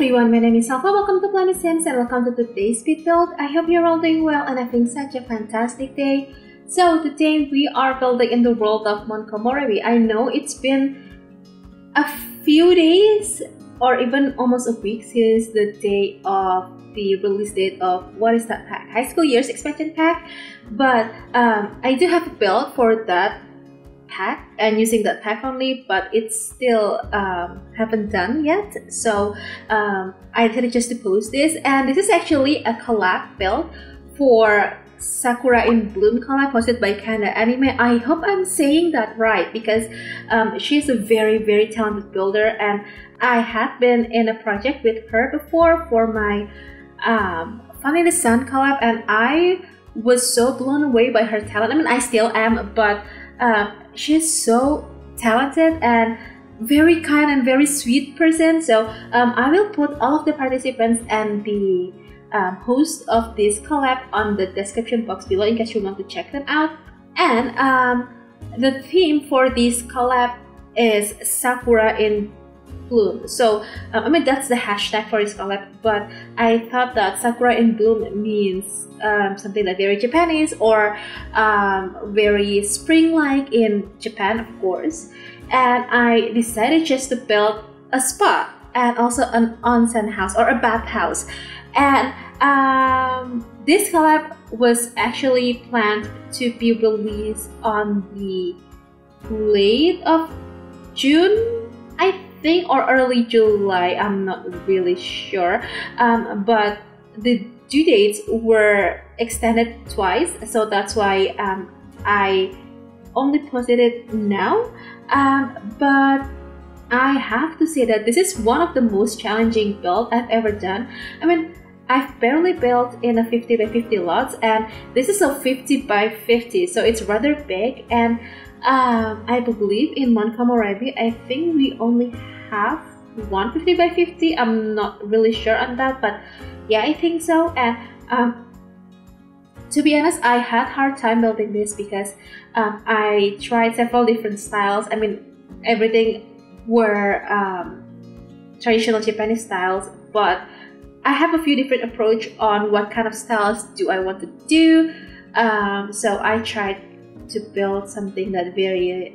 everyone, my name is Alpha. Welcome to plummysims and welcome to today's speed build. I hope you're all doing well and having such a fantastic day. So today we are building in the world of Komorebi. I know it's been a few days or even almost a week since the day of the release date of what is that pack? High School Years Expansion Pack. But I do have a build for that pack and using that pack only, but it's still haven't done yet, so I decided just to post this. And this is actually a collab build for Sakura in Bloom collab posted by Kinda Anime. I hope I'm saying that right because she's a very talented builder, and I have been in a project with her before for my Fun in the Sun collab, and I was so blown away by her talent. I mean, I still am, but she's so talented and very kind and very sweet person. So I will put all of the participants and the host of this collab on the description box below in case you want to check them out. And the theme for this collab is Sakura in Bloom. So I mean, that's the hashtag for this collab, but I thought that Sakura in Bloom means something like very Japanese or very spring-like in Japan, of course. And I decided just to build a spa and also an onsen house or a bathhouse. And this collab was actually planned to be released on the late of June, I think, or early July. I'm not really sure, but the due dates were extended twice, so that's why I only posted it now. But I have to say that this is one of the most challenging builds I've ever done. I mean, I've barely built in a 50 by 50 lots, and this is a 50 by 50, so it's rather big. And I believe in Komorebi, I think we only have one 50 by 50. I'm not really sure on that, but yeah, I think so. And to be honest, I had a hard time building this because I tried several different styles. I mean, everything were traditional Japanese styles, but I have a few different approach on what kind of styles do I want to do. So I tried to build something that very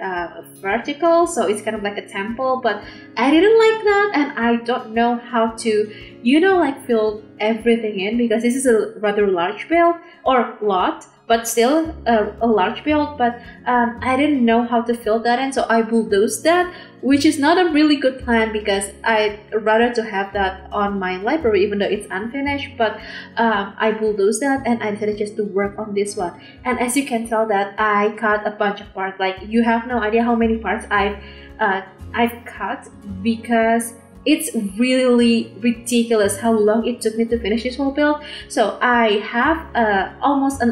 vertical, so it's kind of like a temple, but I didn't like that, and I don't know how to, you know, like fill everything in because this is a rather large build or lot, but still a large build. But I didn't know how to fill that in, so I bulldozed that, which is not a really good plan because I'd rather to have that on my library even though it's unfinished. But I bulldozed that and I decided just to work on this one. And as you can tell that I cut a bunch of parts. Like, you have no idea how many parts I've cut because it's really ridiculous how long it took me to finish this whole build. So I have almost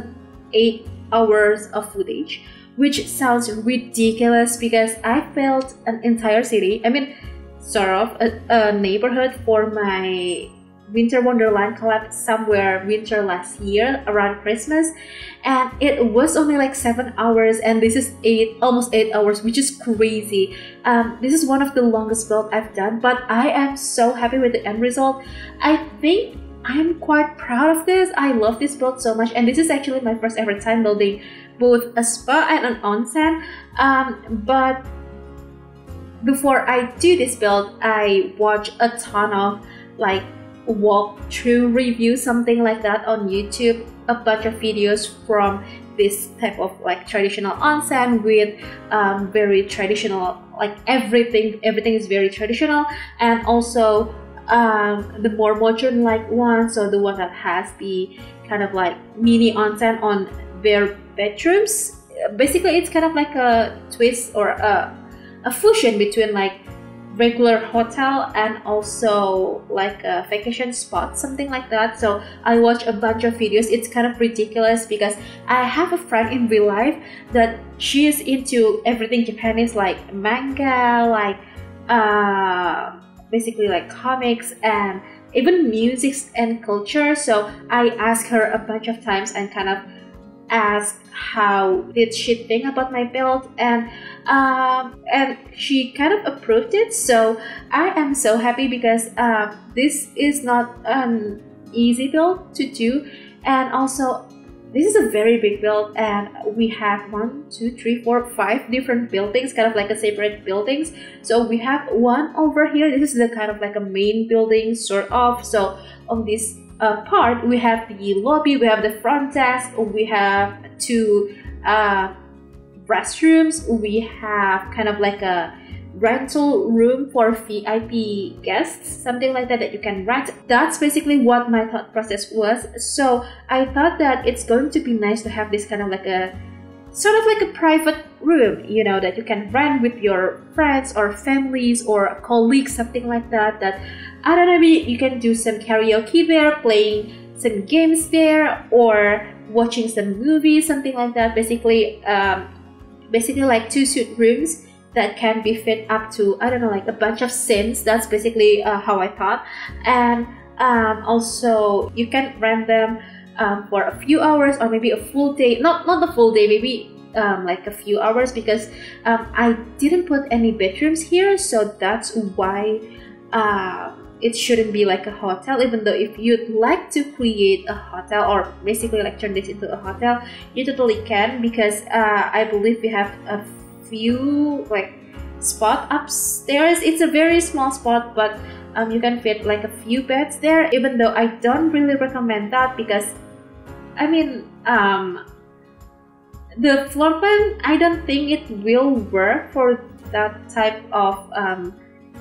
8 hours of footage, which sounds ridiculous because I built an entire city, I mean sort of a neighborhood for my Winter Wonderland collab somewhere winter last year around Christmas, and it was only like 7 hours, and this is almost 8 hours, which is crazy. This is one of the longest build I've done, but I am so happy with the end result. I think I'm quite proud of this. I love this build so much, and this is actually my first ever time building both a spa and an onsen. But before I do this build, I watch a ton of like walkthrough reviews, something like that on YouTube, a bunch of videos from this type of like traditional onsen with very traditional, like everything is very traditional, and also the more modern like one, so the one that has the kind of like mini onsen on their bedrooms. Basically, it's kind of like a twist or a fusion between like regular hotel and also like a vacation spot, something like that. So I watch a bunch of videos. It's kind of ridiculous because I have a friend in real life that she is into everything Japanese, like manga, like basically like comics and even music and culture. So I asked her a bunch of times and kind of asked how did she think about my build, and she kind of approved it. So I am so happy because this is not an easy build to do, and also this is a very big build, and we have 1, 2, 3, 4, 5 different buildings, kind of like a separate buildings. So we have one over here. This is the kind of like a main building, sort of. So on this part, we have the lobby, we have the front desk, we have 2 restrooms, we have kind of like a rental room for VIP guests, something like that you can rent. That's basically what my thought process was. So I thought that it's going to be nice to have this kind of like a sort of like a private room, you know, that you can rent with your friends or families or colleagues, something like that. That I don't know, maybe you can do some karaoke there, playing some games there, or watching some movies, something like that. Basically like 2 suite rooms that can be fit up to, I don't know, like a bunch of sims. That's basically how I thought. And also you can rent them for a few hours or maybe a full day. Not the full day, maybe like a few hours, because I didn't put any bedrooms here, so that's why it shouldn't be like a hotel. Even though if you'd like to create a hotel or basically like turn this into a hotel, you totally can, because I believe we have a few like spot upstairs. It's a very small spot, but you can fit like a few beds there, even though I don't really recommend that, because I mean the floor plan, I don't think it will work for that type of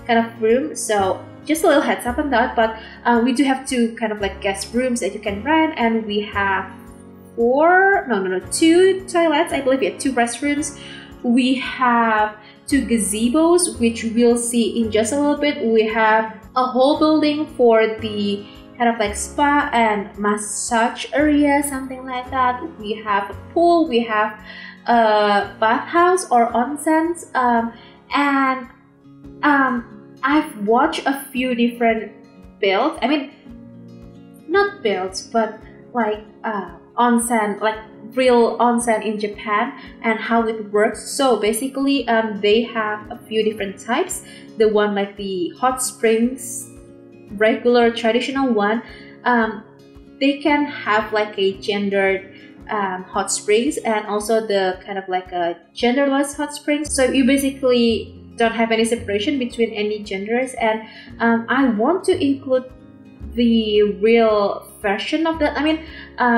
kind of room. So just a little heads up on that. But we do have 2 kind of like guest rooms that you can rent, and we have 2 toilets, I believe. Yeah, 2 restrooms. We have 2 gazebos, which we'll see in just a little bit. We have a whole building for the kind of like spa and massage area, something like that. We have a pool, we have a bathhouse or onsen, and I've watched a few different builds. I mean, not builds, but like onsen, like real onsen in Japan, and how it works. So basically they have a few different types. The one like the hot springs, regular traditional one, they can have like a gendered hot springs, and also the kind of like a genderless hot springs. So you basically don't have any separation between any genders. And I want to include the real version of that. I mean,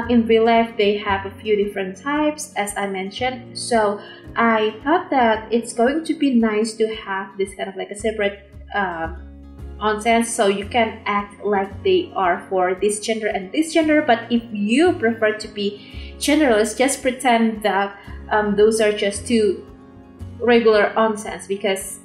in real life they have a few different types, as I mentioned. So I thought that it's going to be nice to have this kind of like a separate onsen, so you can act like they are for this gender and this gender. But if you prefer to be genderless, just pretend that those are just 2 regular onsens, because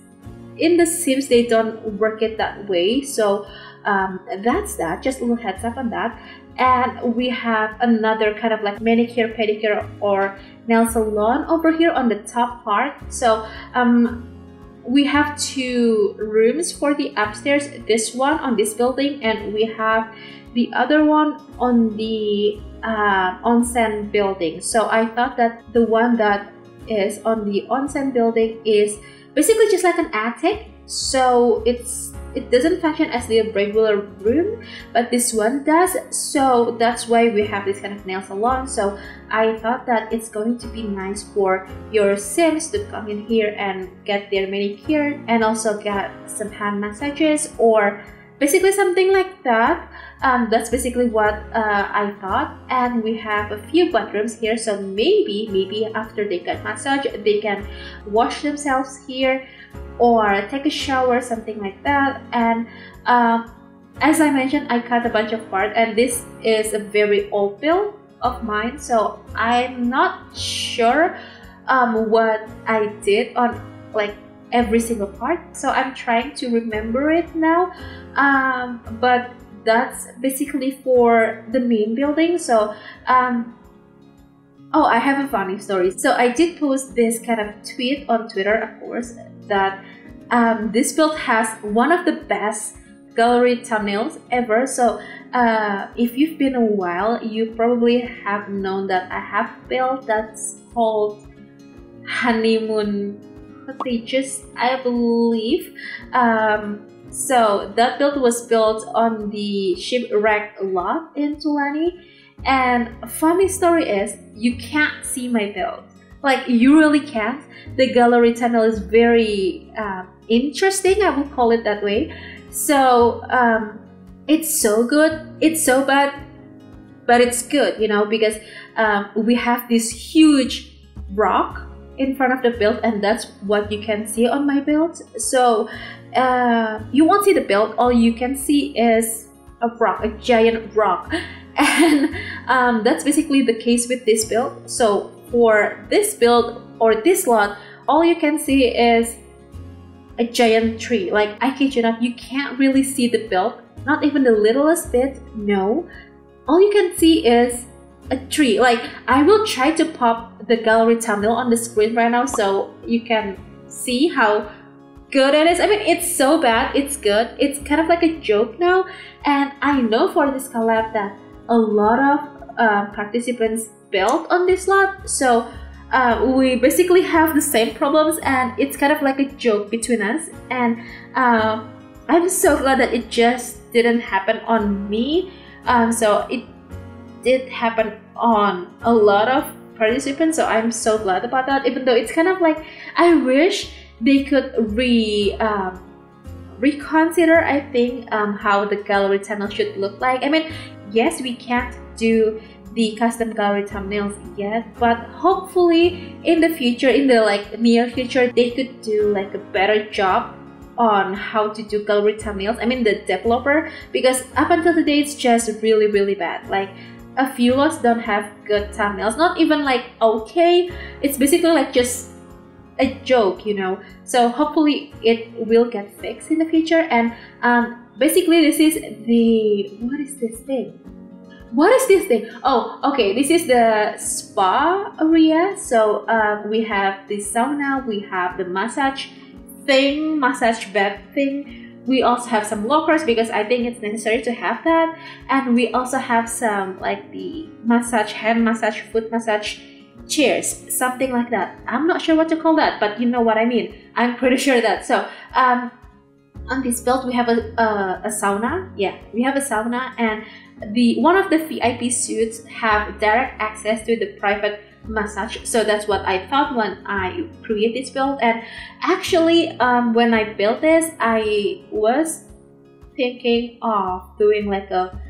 in the Sims they don't work it that way. So that's that, just a little heads up on that. And we have another kind of like manicure, pedicure or nail salon over here on the top part. So we have 2 rooms for the upstairs, this one on this building, and we have the other one on the onsen building. So I thought that the one that is on the onsen building is basically just like an attic, so it doesn't function as the regular room, but this one does. So that's why we have this kind of nail salon. So I thought that it's going to be nice for your Sims to come in here and get their manicure and also get some hand massages or basically something like that. That's basically what I thought. And we have a few bathrooms here, so maybe after they get massage they can wash themselves here or take a shower, something like that. And as I mentioned, I cut a bunch of part, and this is a very old build of mine, so I'm not sure what I did on like every single part, so I'm trying to remember it now. But that's basically for the main building. So oh, I have a funny story. So I did post this kind of tweet on Twitter, of course, that this build has one of the best gallery thumbnails ever. So if you've been a while, you probably have known that I have built that's called Honeymoon Cottages, I believe. So that build was built on the shipwreck lot in Tulani. And funny story is, you can't see my build. Like, you really can't. The gallery tunnel is very interesting, I would call it that way. So it's so good, it's so bad, but it's good, you know, because we have this huge rock in front of the build, and that's what you can see on my build. So you won't see the build, all you can see is a rock, a giant rock. And that's basically the case with this build. So for this build or this lot, all you can see is a giant tree. Like, I kid you not, you can't really see the build, not even the littlest bit. No, all you can see is a tree. Like, I will try to pop the gallery thumbnail on the screen right now so you can see how good it is. I mean, it's so bad, it's good. It's kind of like a joke now. And I know for this collab that a lot of participants built on this lot. So we basically have the same problems, and it's kind of like a joke between us. And I'm so glad that it just didn't happen on me. So it did happen on a lot of participants, so I'm so glad about that. Even though it's kind of like, I wish they could reconsider, I think, how the gallery tunnel should look like. I mean, yes, we can't do the custom gallery thumbnails yet, but hopefully in the future, in the like near future, they could do like a better job on how to do gallery thumbnails. I mean, the developer, because up until today it's just really bad. Like, a few lots don't have good thumbnails, not even like okay, it's basically like just a joke, you know. So hopefully it will get fixed in the future. And basically this is the, what is this thing? What is this thing? Oh, okay, this is the spa area. So we have the sauna, we have the massage thing, massage bed thing. We also have some lockers because I think it's necessary to have that. And we also have some like the massage, hand massage, foot massage chairs, something like that. I'm not sure what to call that, but you know what I mean. I'm pretty sure that. So on this build we have a sauna. Yeah, we have a sauna, and one of the VIP suites have direct access to the private massage. So that's what I thought when I created this build. And actually when I built this, I was thinking of doing like a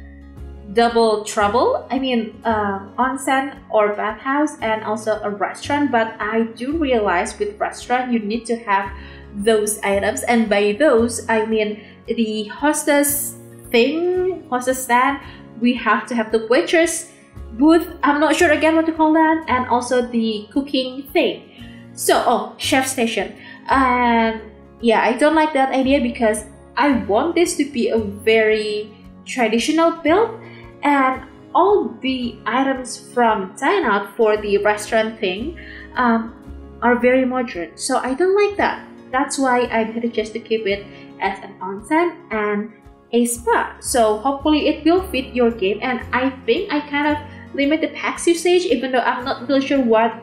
double trouble. I mean, onsen or bathhouse and also a restaurant. But I do realize with restaurant you need to have those items, and by those I mean the hostess thing, hostess stand. We have to have the waitress booth, I'm not sure again what to call that, and also the cooking thing. So chef station. And yeah, I don't like that idea because I want this to be a very traditional build, and all the items from Dine Out for the restaurant thing are very modern. So I don't like that. That's why I decided just to keep it as an onsen and a spa. So hopefully it will fit your game. And I think I kind of limit the packs usage, even though I'm not really sure what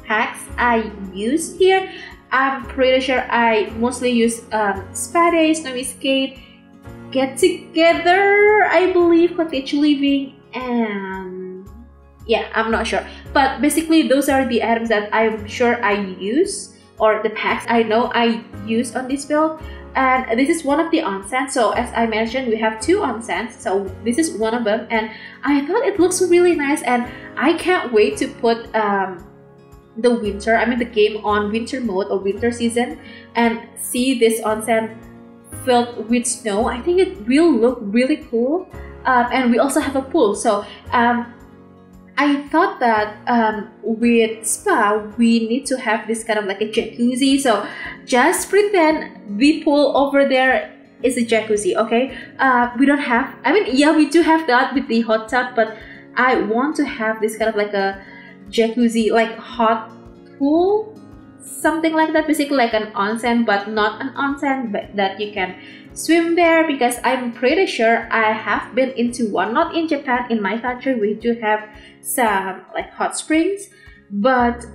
packs I use here. I'm pretty sure I mostly use Spa Day, Snowy Escape, Get Together, I believe, Cottage Living, and yeah, I'm not sure. But basically those are the items that I'm sure I use, or the packs I know I use on this build. And this is one of the onsens. So as I mentioned, we have two onsens, so this is one of them, and I thought it looks really nice, and I can't wait to put the winter, I mean the game on winter mode or winter season, and see this onsen filled with snow. I think it will look really cool. And we also have a pool. So I thought that with spa we need to have this kind of like a jacuzzi. So just pretend the pool over there is a jacuzzi, okay? We don't have, I mean, yeah, we do have that with the hot tub, but I want to have this kind of like a jacuzzi, like hot pool something like that, basically like an onsen, but not an onsen, but that you can swim there, because I'm pretty sure I have been into one, not in Japan. In my country we do have some like hot springs, but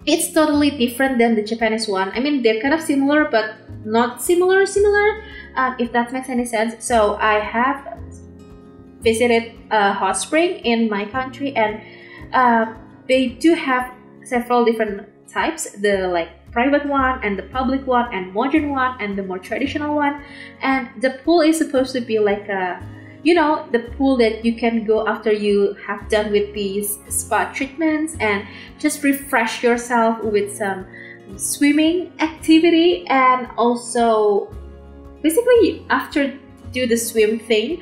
it's totally different than the Japanese one. I mean, they're kind of similar but not similar, if that makes any sense. So I have visited a hot spring in my country, and they do have several different types, the like private one and the public one and modern one and the more traditional one. And the pool is supposed to be like a, you know, the pool that you can go after you have done with these spa treatments and just refresh yourself with some swimming activity. And also basically after do the swim thing,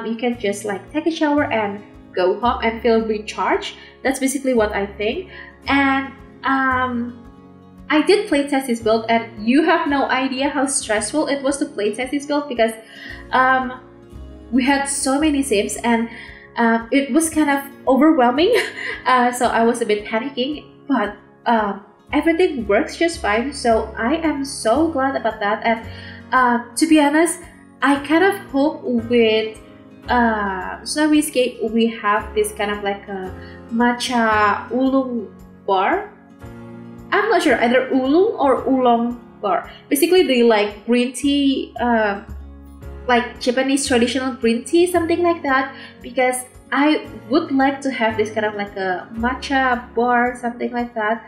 you can just like take a shower and go home and feel recharged. That's basically what I think. And I did play test this build, and you have no idea how stressful it was to play test this build, because we had so many sims, and it was kind of overwhelming. So I was a bit panicking, but everything works just fine. So I am so glad about that. And to be honest, I kind of hope with Snowy Escape we have this kind of like a matcha oolong bar. I'm not sure, either oolong or oolong bar. Basically the like green tea, like Japanese traditional green tea, something like that, because I would like to have this kind of like a matcha bar, something like that,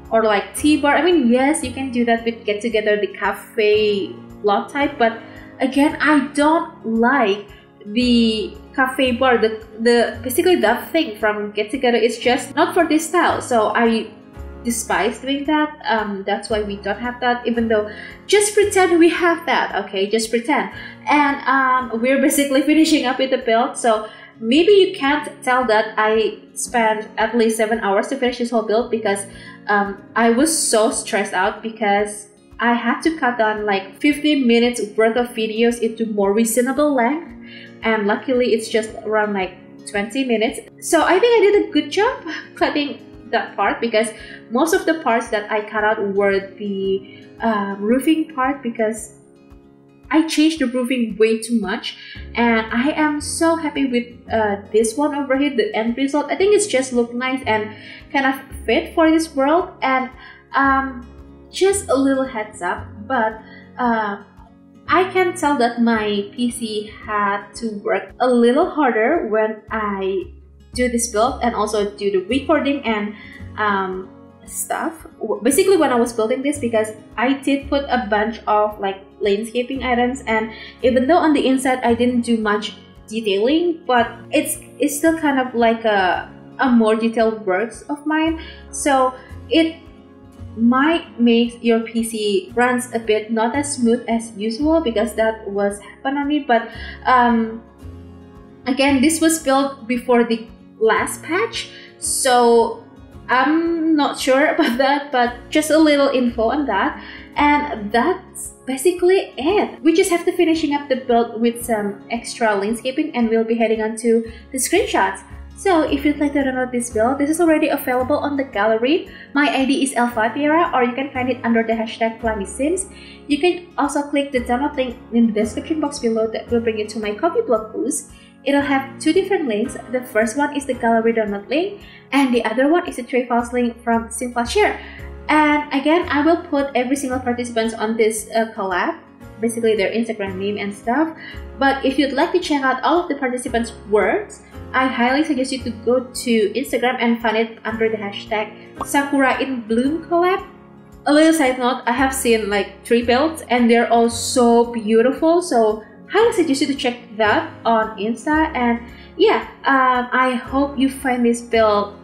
or like tea bar. I mean, yes, you can do that with Get Together, the cafe lot type, but again, I don't like the cafe bar. The basically that thing from Get Together is just not for this style, so I despise doing that. That's why we don't have that, even though just pretend we have that, okay, just pretend. And we're basically finishing up with the build, so maybe you can't tell that I spent at least 7 hours to finish this whole build, because I was so stressed out, because I had to cut down like 15 minutes worth of videos into more reasonable length, and luckily it's just around like 20 minutes. So I think I did a good job cutting that part, because most of the parts that I cut out were the roofing part, because I changed the roofing way too much. And I am so happy with this one over here, the end result. I think it's just look nice and kind of fit for this world. And just a little heads up, but I can tell that my PC had to work a little harder when I do this build and also do the recording and stuff. Basically when I was building this, because I did put a bunch of like landscaping items, and even though on the inside I didn't do much detailing, but it's still kind of like a more detailed works of mine. So it might make your PC runs a bit not as smooth as usual, because that was happened on me. But again, this was built before the last patch, so I'm not sure about that, but just a little info on that. And that's basically it. We just have to finishing up the build with some extra landscaping, and we'll be heading on to the screenshots. So if you'd like to download this build, this is already available on the gallery. My ID is elfathiera, or you can find it under the hashtag plummysims. You can also click the download link in the description box below that will bring you to my Ko-fi blog post. It'll have two different links. The first one is the gallery download link, and the other one is the trade files link from Share. And again, I will put every single participant on this collab, basically their Instagram name and stuff. But if you'd like to check out all of the participants' works, I highly suggest you to go to Instagram and find it under the hashtag Sakura in Bloom collab. A little side note, I have seen like 3 builds and they're all so beautiful, so highly suggest you to check that on Insta. And yeah, I hope you find this build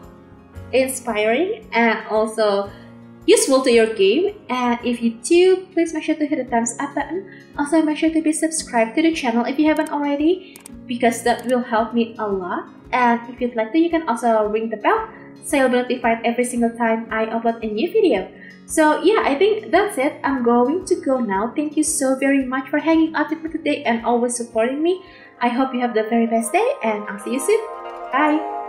inspiring and also useful to your game. And if you do, please make sure to hit the thumbs up button. Also make sure to be subscribed to the channel if you haven't already, because that will help me a lot. And if you'd like to, you can also ring the bell so you'll be notified every single time I upload a new video. So yeah, I think that's it. I'm going to go now. Thank you so very much for hanging out with me today and always supporting me. I hope you have the very best day, and I'll see you soon. Bye!